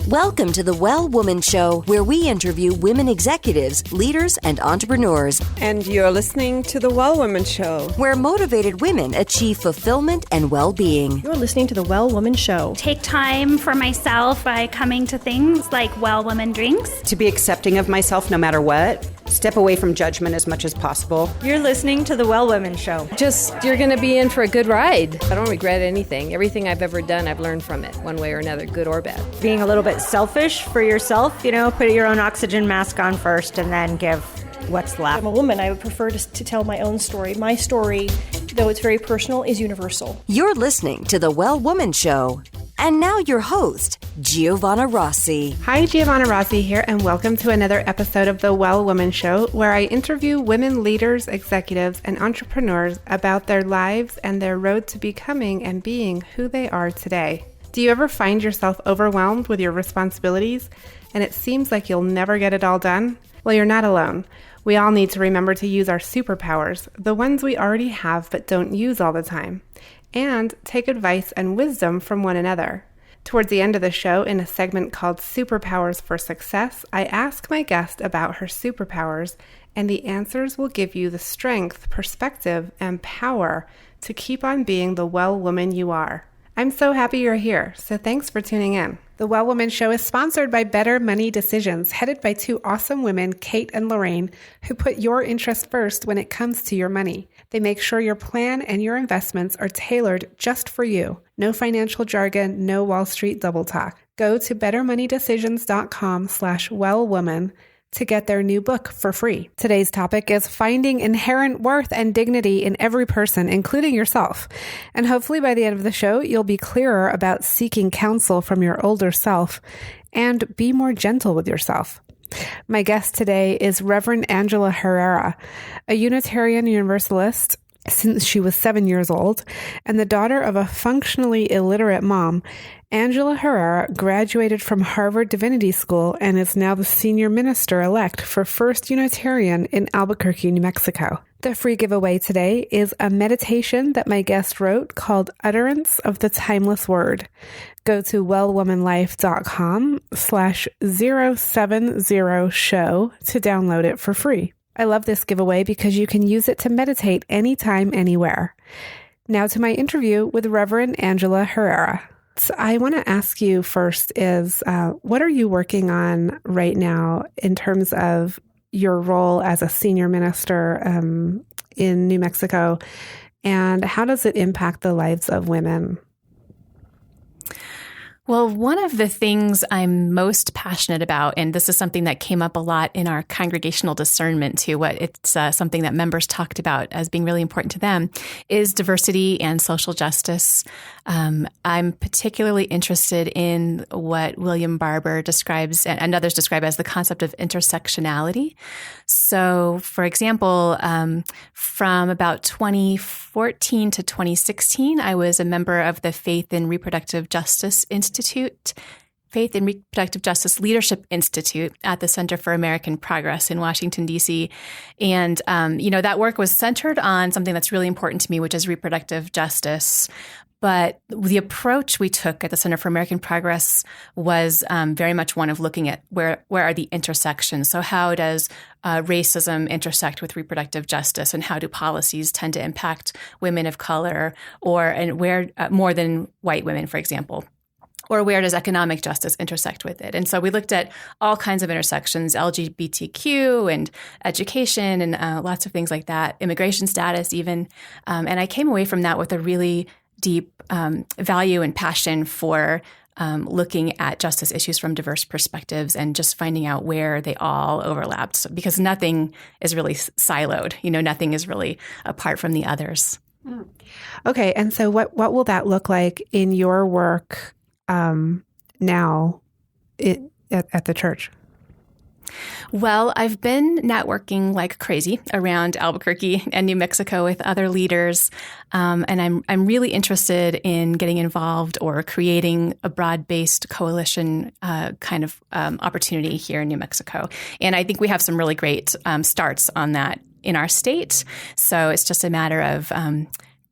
Welcome to the Well Woman Show, where we interview women executives, leaders, and entrepreneurs. And you're listening to the Well Woman Show, where motivated women achieve fulfillment and well-being. You're listening to the Well Woman Show. Take time for myself by coming to things like Well Woman Drinks. To be accepting of myself no matter what. Step away from judgment as much as possible. You're listening to the Well Woman Show. You're going to be in for a good ride. I don't regret anything. Everything I've ever done, I've learned from it, one way or another, good or bad. Being a little bit selfish for yourself, put your own oxygen mask on first and then give what's left. I'm a woman. I would prefer to tell my own story. My story, though it's very personal, is universal. You're listening to the Well Woman Show. And now your host, Giovanna Rossi. Hi, Giovanna Rossi here, and welcome to another episode of the Well Woman Show, where I interview women leaders, executives, and entrepreneurs about their lives and their road to becoming and being who they are today. Do you ever find yourself overwhelmed with your responsibilities, and it seems like you'll never get it all done? Well, you're not alone. We all need to remember to use our superpowers, the ones we already have but don't use all the time, and take advice and wisdom from one another. Towards the end of the show, in a segment called Superpowers for Success, I ask my guest about her superpowers, and the answers will give you the strength, perspective, and power to keep on being the well woman you are. I'm so happy you're here, so thanks for tuning in. The Well Woman Show is sponsored by Better Money Decisions, headed by two awesome women, Kate and Lorraine, who put your interest first when it comes to your money. They make sure your plan and your investments are tailored just for you. No financial jargon, no Wall Street double talk. Go to bettermoneydecisions.com/wellwoman to get their new book for free. Today's topic is finding inherent worth and dignity in every person, including yourself. And hopefully by the end of the show, you'll be clearer about seeking counsel from your older self and be more gentle with yourself. My guest today is Reverend Angela Herrera, a Unitarian Universalist since she was 7 years old, and the daughter of a functionally illiterate mom. Angela Herrera graduated from Harvard Divinity School and is now the senior minister-elect for First Unitarian in Albuquerque, New Mexico. The free giveaway today is a meditation that my guest wrote called Utterance of the Timeless Word. Go to wellwomanlife.com/070show to download it for free. I love this giveaway because you can use it to meditate anytime, anywhere. Now to my interview with Reverend Angela Herrera. So I want to ask you first is, what are you working on right now in terms of your role as a senior minister in New Mexico, and how does it impact the lives of women? Well, one of the things I'm most passionate about, and this is something that came up a lot in our congregational discernment too, it's something that members talked about as being really important to them, is diversity and social justice. I'm particularly interested in what William Barber describes and others describe as the concept of intersectionality. So, for example, from about 2014 to 2016, I was a member of the Faith and Reproductive Justice Faith and Reproductive Justice Leadership Institute at the Center for American Progress in Washington, D.C. And, that work was centered on something that's really important to me, which is reproductive justice. But the approach we took at the Center for American Progress was very much one of looking at where are the intersections. So how does racism intersect with reproductive justice, and how do policies tend to impact women of color and where more than white women, for example? Or where does economic justice intersect with it? And so we looked at all kinds of intersections, LGBTQ and education and lots of things like that, immigration status even. And I came away from that with a really deep value and passion for looking at justice issues from diverse perspectives and just finding out where they all overlapped, because nothing is really siloed. Nothing is really apart from the others. Okay. And so what will that look like in your work now at the church? Well, I've been networking like crazy around Albuquerque and New Mexico with other leaders, and I'm really interested in getting involved or creating a broad-based coalition kind of opportunity here in New Mexico. And I think we have some really great starts on that in our state. So it's just a matter of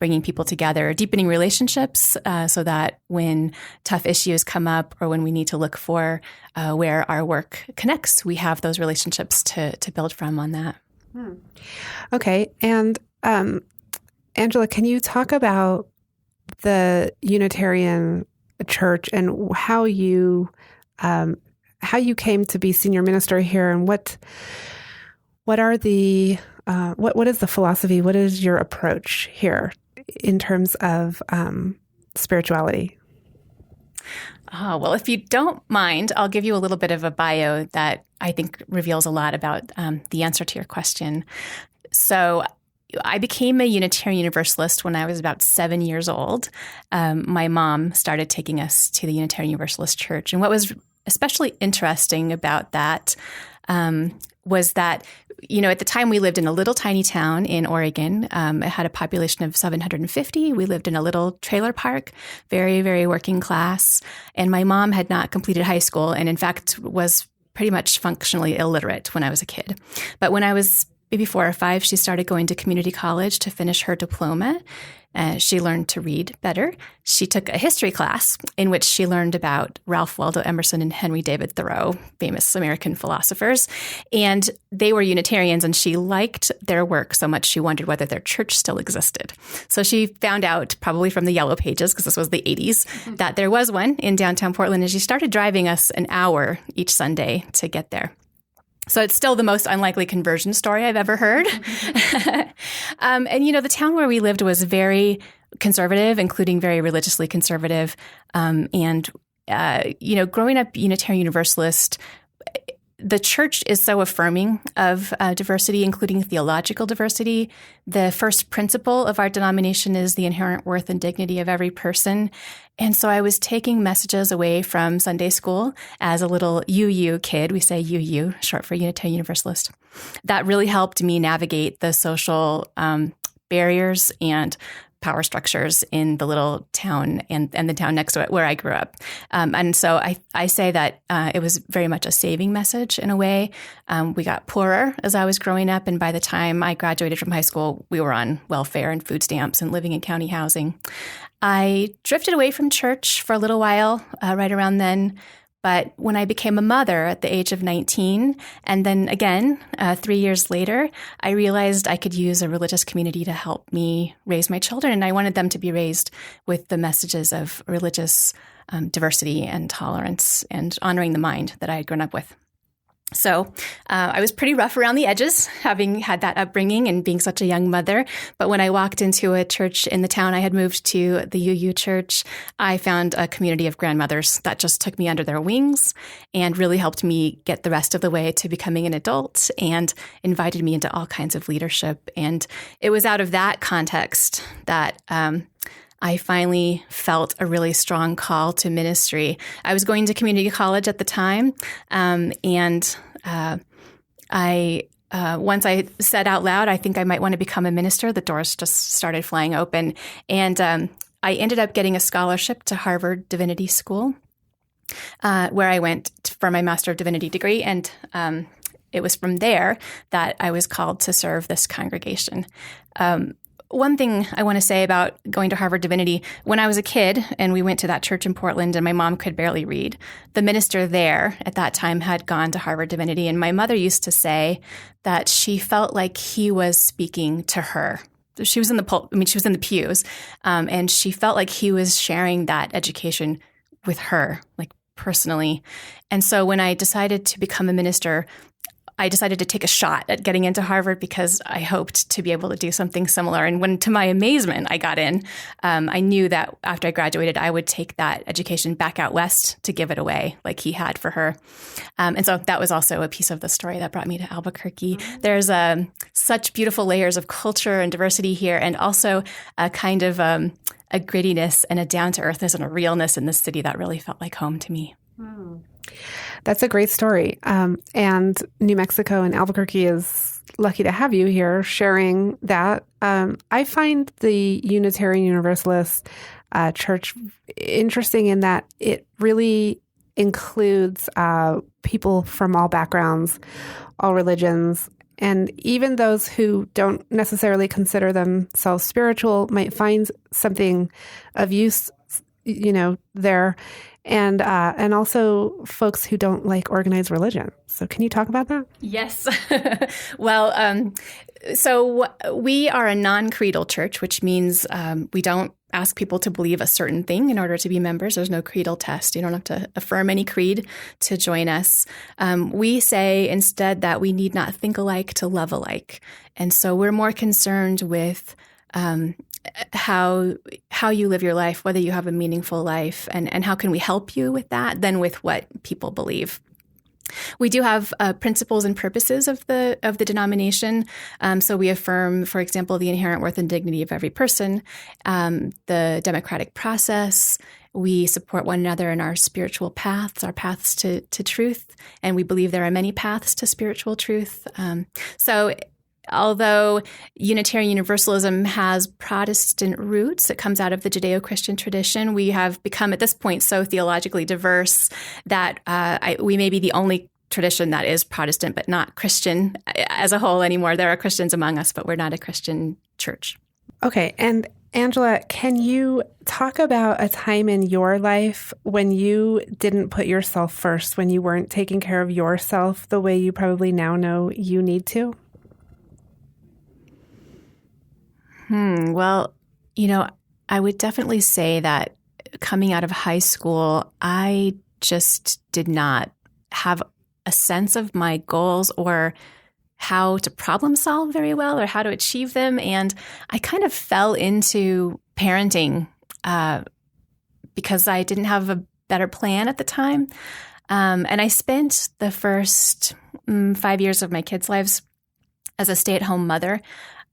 bringing people together, deepening relationships so that when tough issues come up or when we need to look for where our work connects, we have those relationships to build from on that. Okay. And Angela, can you talk about the Unitarian Church and how you came to be senior minister here, and what are the what is the philosophy? What is your approach here in terms of spirituality? Oh, well, if you don't mind, I'll give you a little bit of a bio that I think reveals a lot about the answer to your question. So I became a Unitarian Universalist when I was about 7 years old. My mom started taking us to the Unitarian Universalist Church. And what was especially interesting about that was that, at the time we lived in a little tiny town in Oregon. It had a population of 750. We lived in a little trailer park, very, very working class. And my mom had not completed high school and, in fact, was pretty much functionally illiterate when I was a kid. But when I was maybe 4 or 5, she started going to community college to finish her diploma. She learned to read better. She took a history class in which she learned about Ralph Waldo Emerson and Henry David Thoreau, famous American philosophers. And they were Unitarians, and she liked their work so much she wondered whether their church still existed. So she found out, probably from the Yellow Pages, because this was the 80s, that there was one in downtown Portland, and she started driving us an hour each Sunday to get there. So it's still the most unlikely conversion story I've ever heard. And, the town where we lived was very conservative, including very religiously conservative. Growing up Unitarian Universalist, the church is so affirming of diversity, including theological diversity. The first principle of our denomination is the inherent worth and dignity of every person. And so I was taking messages away from Sunday school as a little UU kid. We say UU, short for Unitarian Universalist. That really helped me navigate the social barriers and power structures in the little town and the town next to it where I grew up. And so I say that it was very much a saving message in a way. We got poorer as I was growing up. And by the time I graduated from high school, we were on welfare and food stamps and living in county housing. I drifted away from church for a little while right around then. But when I became a mother at the age of 19, and then again, 3 years later, I realized I could use a religious community to help me raise my children. And I wanted them to be raised with the messages of religious diversity and tolerance and honoring the mind that I had grown up with. So I was pretty rough around the edges, having had that upbringing and being such a young mother. But when I walked into a church in the town I had moved to, the UU church, I found a community of grandmothers that just took me under their wings and really helped me get the rest of the way to becoming an adult and invited me into all kinds of leadership. And it was out of that context that I finally felt a really strong call to ministry. I was going to community college at the time, once I said out loud, I think I might want to become a minister, the doors just started flying open. And I ended up getting a scholarship to Harvard Divinity School, where I went for my Master of Divinity degree. And it was from there that I was called to serve this congregation. One thing I want to say about going to Harvard Divinity, when I was a kid and we went to that church in Portland and my mom could barely read, the minister there at that time had gone to Harvard Divinity. And my mother used to say that she felt like he was speaking to her. She was in the pews, and she felt like he was sharing that education with her, like personally. And so when I decided to become a minister, I decided to take a shot at getting into Harvard because I hoped to be able to do something similar. And when, to my amazement, I got in, I knew that after I graduated, I would take that education back out west to give it away like he had for her. And so that was also a piece of the story that brought me to Albuquerque. There's such beautiful layers of culture and diversity here, and also a kind of a grittiness and a down-to-earthness and a realness in this city that really felt like home to me. That's a great story. And New Mexico and Albuquerque is lucky to have you here sharing that. I find the Unitarian Universalist Church interesting in that it really includes people from all backgrounds, all religions, And even those who don't necessarily consider themselves spiritual might find something of use, there. And also folks who don't like organized religion. So can you talk about that? Yes. Well, so we are a non-creedal church, which means we don't ask people to believe a certain thing in order to be members. There's no creedal test. You don't have to affirm any creed to join us. We say instead that we need not think alike to love alike. And so we're more concerned with how you live your life, whether you have a meaningful life, and how can we help you with that than with what people believe. We do have principles and purposes of the denomination. So we affirm, for example, the inherent worth and dignity of every person, the democratic process. We support one another in our spiritual paths, our paths to truth, and we believe there are many paths to spiritual truth. So although Unitarian Universalism has Protestant roots, it comes out of the Judeo-Christian tradition. We have become at this point so theologically diverse that we may be the only tradition that is Protestant but not Christian as a whole anymore. There are Christians among us, but we're not a Christian church. Okay. And Angela, can you talk about a time in your life when you didn't put yourself first, when you weren't taking care of yourself the way you probably now know you need to? Well, I would definitely say that coming out of high school, I just did not have a sense of my goals or how to problem solve very well or how to achieve them. And I kind of fell into parenting because I didn't have a better plan at the time. And I spent the first 5 years of my kids' lives as a stay-at-home mother,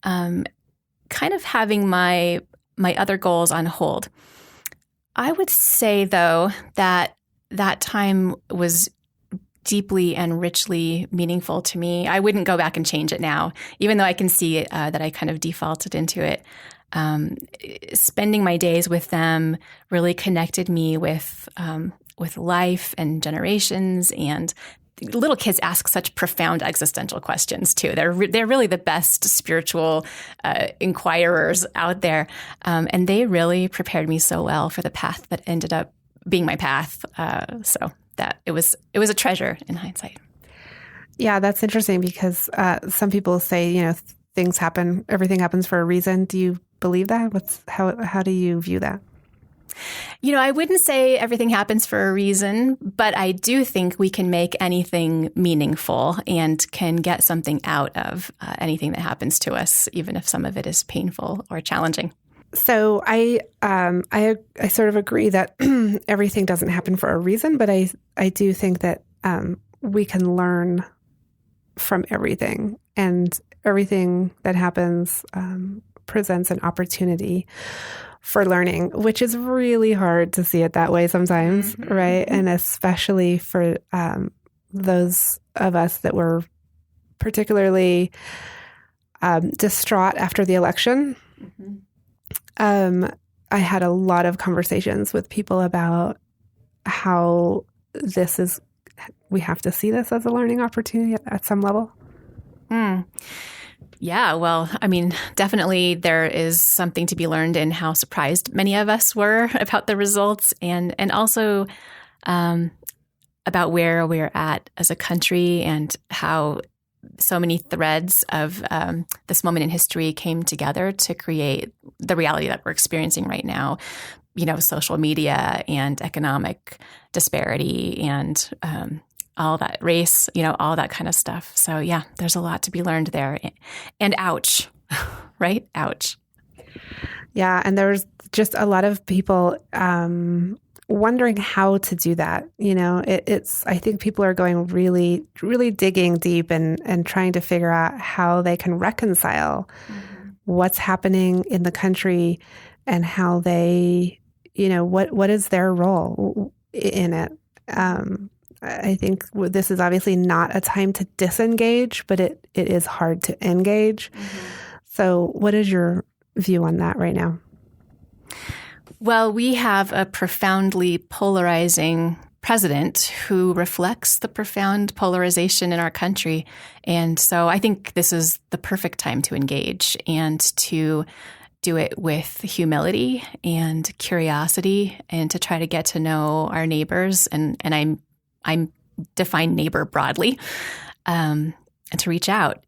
kind of having my other goals on hold. I would say, though, that time was deeply and richly meaningful to me. I wouldn't go back and change it now, even though I can see that I kind of defaulted into it. Spending my days with them really connected me with life and generations, and little kids ask such profound existential questions too. They're really the best spiritual inquirers out there, and they really prepared me so well for the path that ended up being my path. So that it was a treasure in hindsight. Yeah, that's interesting because some people say things happen, everything happens for a reason. Do you believe that? How do you view that? I wouldn't say everything happens for a reason, but I do think we can make anything meaningful and can get something out of anything that happens to us, even if some of it is painful or challenging. So I sort of agree that everything doesn't happen for a reason, but I do think that we can learn from everything, and everything that happens presents an opportunity for learning, which is really hard to see it that way sometimes, right? And especially for those of us that were particularly distraught after the election. I had a lot of conversations with people about how we have to see this as a learning opportunity at some level. Yeah, well, I mean, definitely there is something to be learned in how surprised many of us were about the results, and also about where we're at as a country and how so many threads of this moment in history came together to create the reality that we're experiencing right now. Social media and economic disparity and all that, race, all that kind of stuff. So yeah, there's a lot to be learned there. And ouch, right? Ouch. Yeah. And there's just a lot of people wondering how to do that. I think people are going really, really digging deep and trying to figure out how they can reconcile what's happening in the country and how they, what is their role in it. I think this is obviously not a time to disengage, but it is hard to engage. So what is your view on that right now? Well, we have a profoundly polarizing president who reflects the profound polarization in our country. And so I think this is the perfect time to engage and to do it with humility and curiosity and to try to get to know our neighbors. And I'm define neighbor broadly, and to reach out.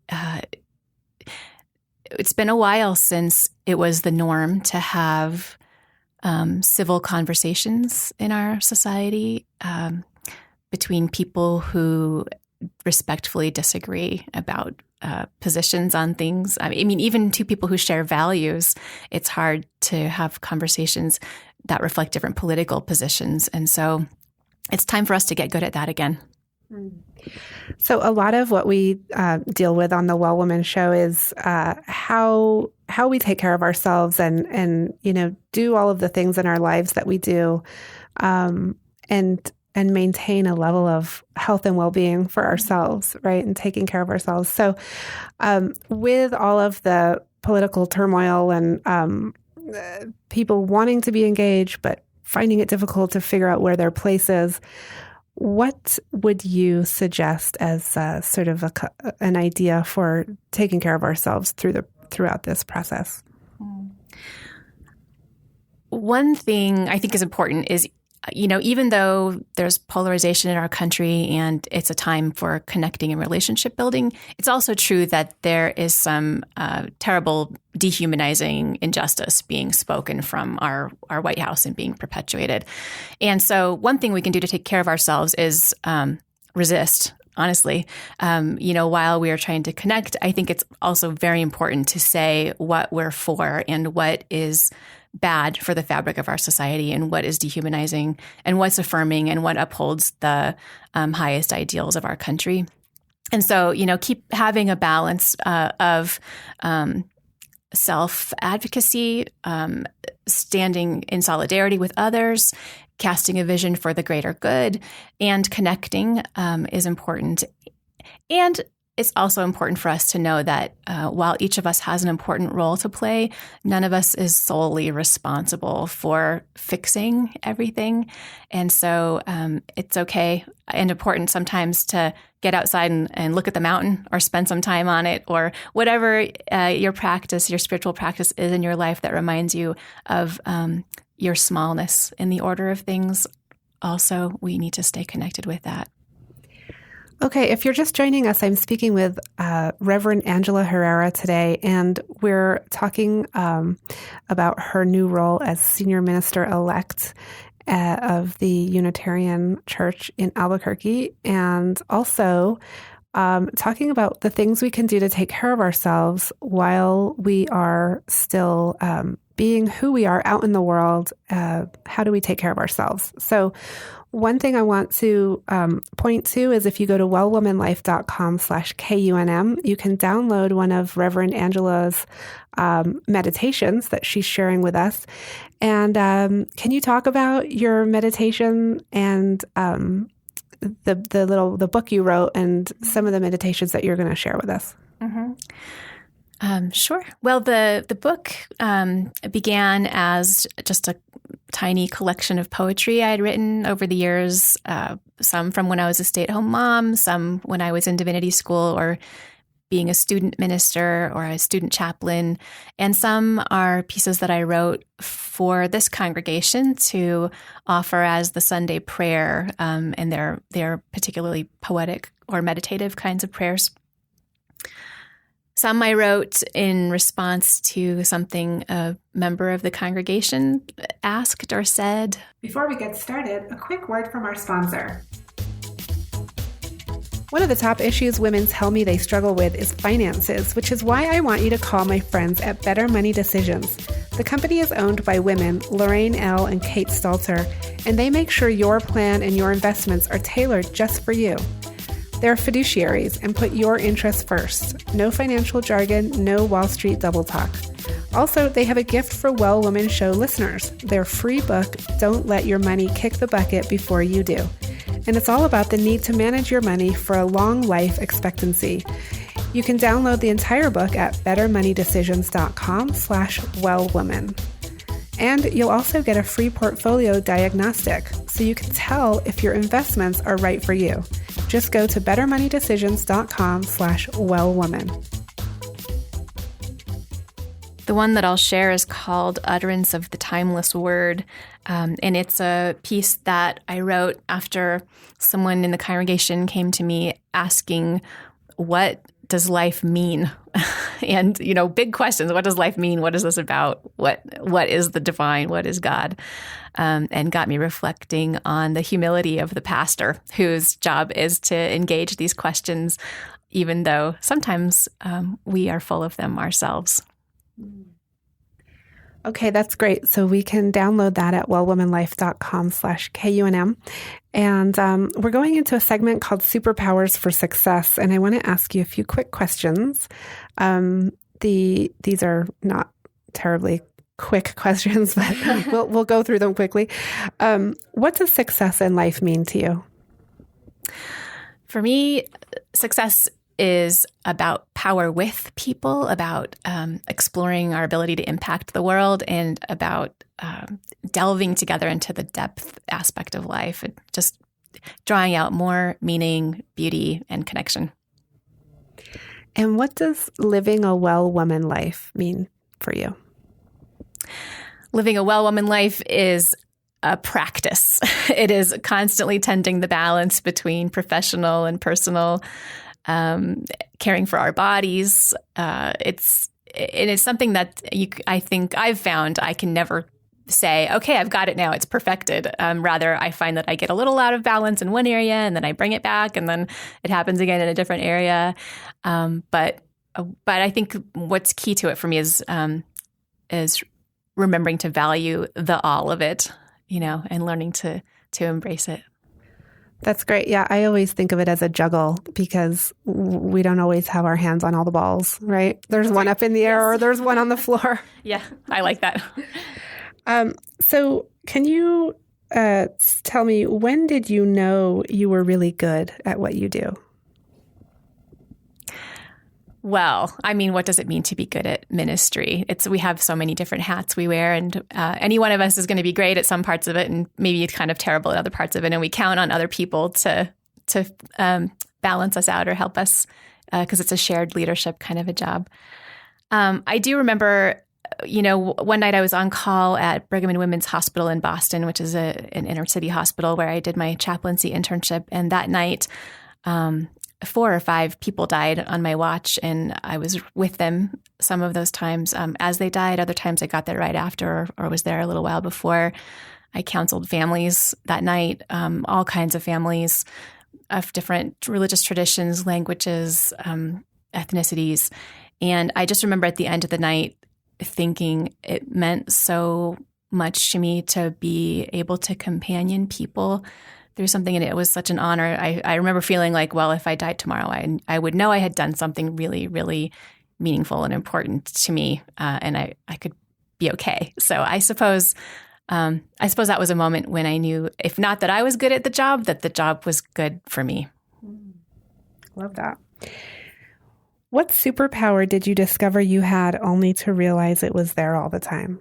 It's been a while since it was the norm to have civil conversations in our society between people who respectfully disagree about positions on things. I mean, even two people who share values, it's hard to have conversations that reflect different political positions. And so it's time for us to get good at that again. So a lot of what we deal with on the Well Woman Show is how we take care of ourselves and do all of the things in our lives that we do, and maintain a level of health and well-being for ourselves, right? And taking care of ourselves. So with all of the political turmoil and people wanting to be engaged, but finding it difficult to figure out where their place is, what would you suggest as sort of an idea for taking care of ourselves throughout this process? One thing I think is important is, even though there's polarization in our country and it's a time for connecting and relationship building, it's also true that there is some terrible dehumanizing injustice being spoken from our White House and being perpetuated. And so one thing we can do to take care of ourselves is resist. Honestly, while we are trying to connect, I think it's also very important to say what we're for and what is bad for the fabric of our society and what is dehumanizing and what's affirming and what upholds the highest ideals of our country. And so, keep having a balance of self-advocacy, standing in solidarity with others, casting a vision for the greater good, and connecting is important. And it's also important for us to know that while each of us has an important role to play, none of us is solely responsible for fixing everything. And so it's okay and important sometimes to get outside and look at the mountain or spend some time on it, or whatever your spiritual practice is in your life that reminds you of your smallness in the order of things. Also, we need to stay connected with that. Okay, if you're just joining us, I'm speaking with Reverend Angela Herrera today, and we're talking about her new role as senior minister-elect of the Unitarian Church in Albuquerque, and also talking about the things we can do to take care of ourselves while we are still being who we are out in the world. How do we take care of ourselves? So one thing I want to point to is if you go to wellwomanlife.com/KUNM, you can download one of Reverend Angela's meditations that she's sharing with us. And can you talk about your meditation and the book you wrote and some of the meditations that you're going to share with us? Mm-hmm. Sure. Well, the book began as just a tiny collection of poetry I had written over the years, some from when I was a stay-at-home mom, some when I was in divinity school or being a student minister or a student chaplain, and some are pieces that I wrote for this congregation to offer as the Sunday prayer, and they're particularly poetic or meditative kinds of prayers. Some I wrote in response to something a member of the congregation asked or said. Before we get started, a quick word from our sponsor. One of the top issues women tell me they struggle with is finances, which is why I want you to call my friends at Better Money Decisions. The company is owned by women, Lorraine L. and Kate Stalter, and they make sure your plan and your investments are tailored just for you. They're fiduciaries and put your interests first. No financial jargon, no Wall Street double talk. Also, they have a gift for Well Woman Show listeners. Their free book, Don't Let Your Money Kick the Bucket Before You Do. And it's all about the need to manage your money for a long life expectancy. You can download the entire book at bettermoneydecisions.com/wellwoman. And you'll also get a free portfolio diagnostic so you can tell if your investments are right for you. Just go to bettermoneydecisions.com/wellwoman. The one that I'll share is called Utterance of the Timeless Word. And it's a piece that I wrote after someone in the congregation came to me asking, what does life mean? And, big questions. What does life mean? What is this about? What is the divine? What is God? And got me reflecting on the humility of the pastor, whose job is to engage these questions, even though sometimes we are full of them ourselves. Okay, that's great. So we can download that at wellwomanlife.com/KUNM. And we're going into a segment called Superpowers for Success. And I want to ask you a few quick questions. These are not terribly quick questions, but we'll go through them quickly. What does success in life mean to you? For me, success is about power with people, about exploring our ability to impact the world, and about delving together into the depth aspect of life, and just drawing out more meaning, beauty, and connection. And what does living a well woman life mean for you? Living a well woman life is a practice. It is constantly tending the balance between professional and personal, caring for our bodies. It's something that I think I've found I can never say, okay, I've got it now, it's perfected. Rather, I find that I get a little out of balance in one area and then I bring it back and then it happens again in a different area. But I think what's key to it for me is remembering to value the all of it, and learning to embrace it. That's great. Yeah, I always think of it as a juggle because we don't always have our hands on all the balls, right? There's one up in the air or there's one on the floor. Yeah, I like that. So can you tell me, when did you know you were really good at what you do? Well, what does it mean to be good at ministry? We have so many different hats we wear, and any one of us is going to be great at some parts of it and maybe kind of terrible at other parts of it. And we count on other people to balance us out or help us because it's a shared leadership kind of a job. I do remember, one night I was on call at Brigham and Women's Hospital in Boston, which is an inner city hospital where I did my chaplaincy internship. And that night, 4 or 5 people died on my watch, and I was with them some of those times as they died. Other times I got there right after or was there a little while before. I counseled families that night, all kinds of families of different religious traditions, languages, ethnicities. And I just remember at the end of the night thinking it meant so much to me to be able to companion people through something, and it was such an honor. I remember feeling like, well, if I died tomorrow, I would know I had done something really, really meaningful and important to me, and I could be okay. So I suppose that was a moment when I knew, if not that I was good at the job, that the job was good for me. Love that. What superpower did you discover you had only to realize it was there all the time?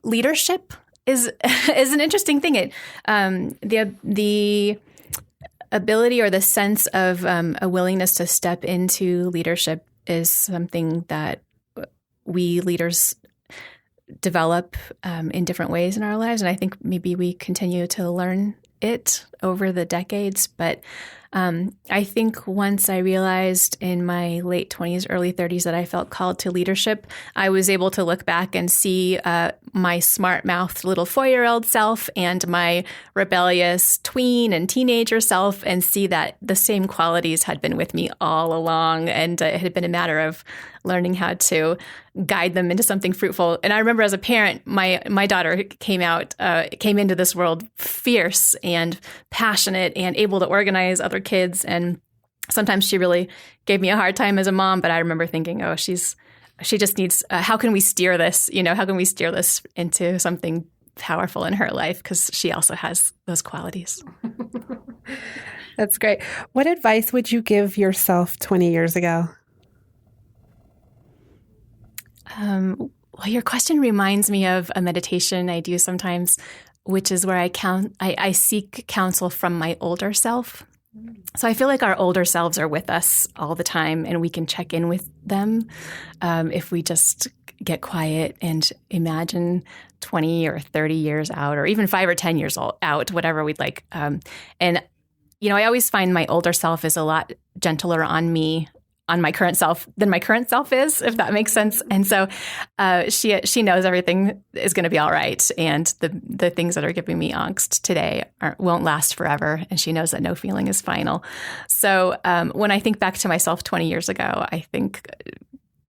Leadership is an interesting thing. The ability or the sense of a willingness to step into leadership is something that we leaders develop in different ways in our lives, and I think maybe we continue to learn it over the decades. But I think once I realized in my late 20s, early 30s that I felt called to leadership, I was able to look back and see my smart-mouthed little 4-year-old self and my rebellious tween and teenager self and see that the same qualities had been with me all along. And it had been a matter of learning how to guide them into something fruitful. And I remember as a parent, my daughter came into this world fierce and passionate and able to organize other kids. And sometimes she really gave me a hard time as a mom. But I remember thinking, oh, she just needs, how can we steer this? How can we steer this into something powerful in her life? Because she also has those qualities. That's great. What advice would you give yourself 20 years ago? Well, your question reminds me of a meditation I do sometimes, which is where I seek counsel from my older self. So I feel like our older selves are with us all the time, and we can check in with them if we just get quiet and imagine 20 or 30 years out, or even 5 or 10 years out, whatever we'd like. And, I always find my older self is a lot gentler on me, on my current self, than my current self is, if that makes sense. And so she knows everything is going to be all right. And the things that are giving me angst today won't last forever. And she knows that no feeling is final. So when I think back to myself 20 years ago, I think,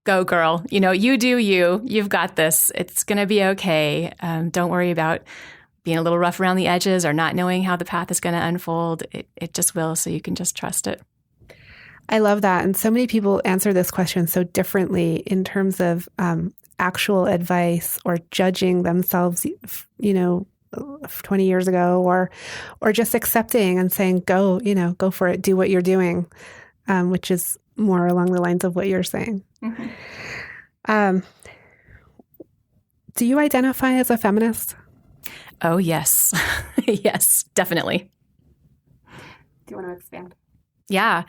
go girl, you do you. You've got this. It's going to be okay. Don't worry about being a little rough around the edges or not knowing how the path is going to unfold. It just will, so you can just trust it. I love that. And so many people answer this question so differently in terms of actual advice or judging themselves, 20 years ago, or just accepting and saying, go for it, do what you're doing, which is more along the lines of what you're saying. Mm-hmm. Do you identify as a feminist? Oh, yes. Yes, definitely. Do you want to expand? Yeah.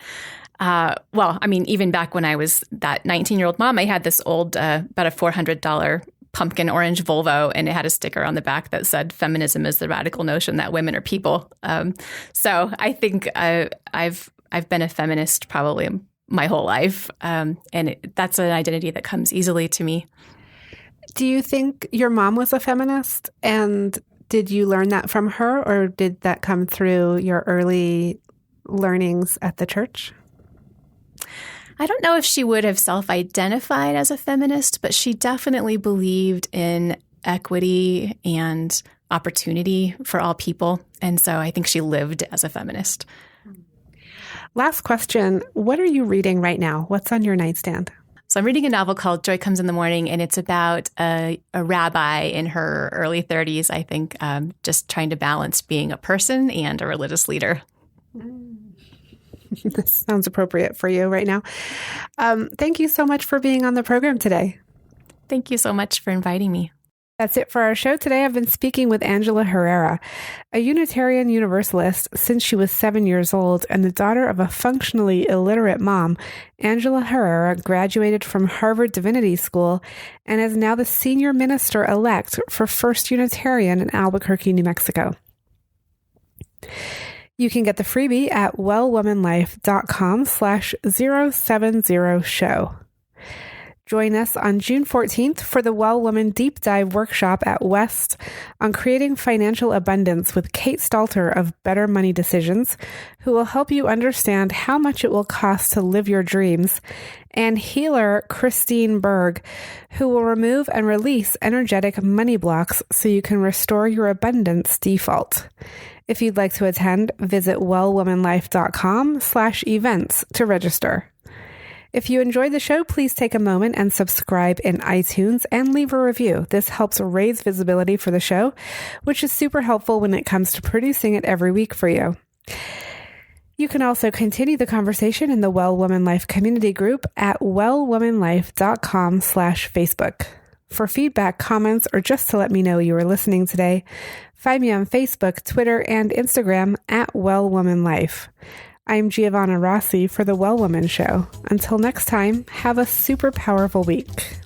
Well, even back when I was that 19-year-old mom, I had this old, about a $400 pumpkin orange Volvo, and it had a sticker on the back that said, "Feminism is the radical notion that women are people." So I think I've been a feminist probably my whole life, and that's an identity that comes easily to me. Do you think your mom was a feminist, and did you learn that from her, or did that come through your early learnings at the church? I don't know if she would have self-identified as a feminist, but she definitely believed in equity and opportunity for all people. And so I think she lived as a feminist. Last question. What are you reading right now? What's on your nightstand? So I'm reading a novel called Joy Comes in the Morning, and it's about a rabbi in her early 30s, I think, just trying to balance being a person and a religious leader. This sounds appropriate for you right now. Thank you so much for being on the program today. Thank you so much for inviting me. That's it for our show today. I've been speaking with Angela Herrera, a Unitarian Universalist since she was 7 years old and the daughter of a functionally illiterate mom. Angela Herrera graduated from Harvard Divinity School and is now the senior minister-elect for First Unitarian in Albuquerque, New Mexico. You can get the freebie at wellwomanlife.com/070show. Join us on June 14th for the Well Woman Deep Dive Workshop at West on creating financial abundance with Kate Stalter of Better Money Decisions, who will help you understand how much it will cost to live your dreams, and healer Christine Berg, who will remove and release energetic money blocks so you can restore your abundance default. If you'd like to attend, visit wellwomanlife.com/events to register. If you enjoyed the show, please take a moment and subscribe in iTunes and leave a review. This helps raise visibility for the show, which is super helpful when it comes to producing it every week for you. You can also continue the conversation in the Well Woman Life community group at wellwomanlife.com/Facebook. For feedback, comments, or just to let me know you were listening today, find me on Facebook, Twitter, and Instagram at Well Woman Life. I'm Giovanna Rossi for The Well Woman Show. Until next time, have a super powerful week.